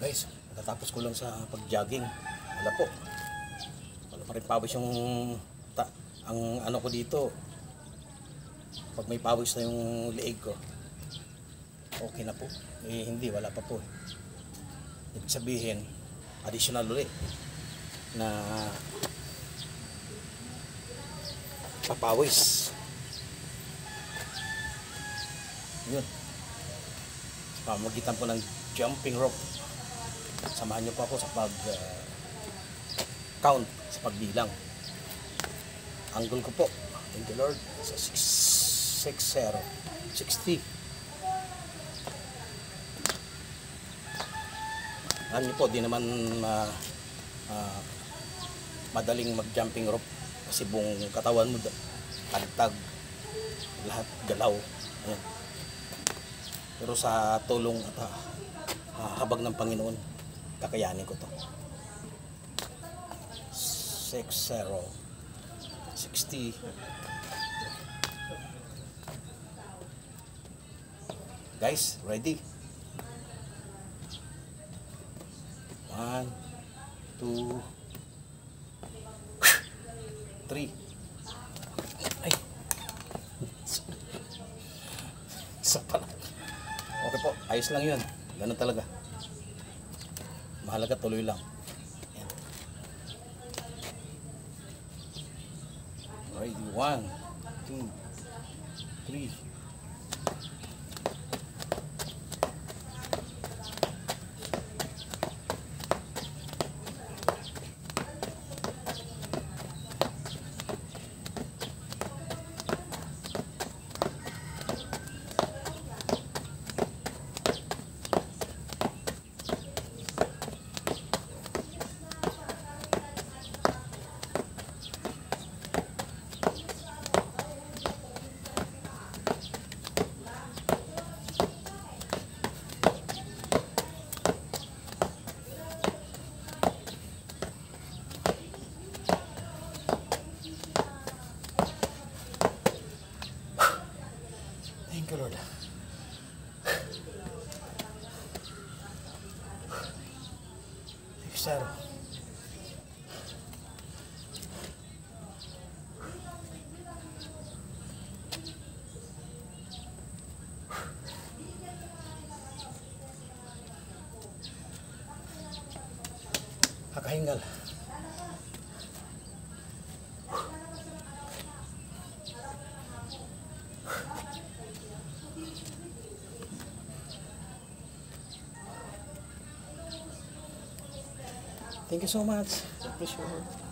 Guys, natatapos ko lang sa pag-jogging. Wala po. Wala pa rin pawis yung ang ano ko dito. Pag may pawis na yung leeg ko, okay na po. Eh hindi, wala pa po. Ibig sabihin, additional ulit na papawis. Yun. Pamagitan po ng jumping rope. Samahan niyo po ako sa pag count, sa pagbilang. Angle ko po, thank you Lord, sa 60. Alam niyo po, di naman madaling mag jumping rope kasi buong katawan mo tagtag, lahat galaw. Ayan. Pero sa tulong at habag ng Panginoon, kakayanin ko to. 60. Guys, ready? 1, 2, 3. Ay. Isa pa lang. Okay po, ayos lang yun. Ganun talaga. Mahalaga tuloy lang. Ayan. Ready? 1, 2, 3. Thank you, Lord. Sir. Kakahingal. Thank you so much. I appreciate it.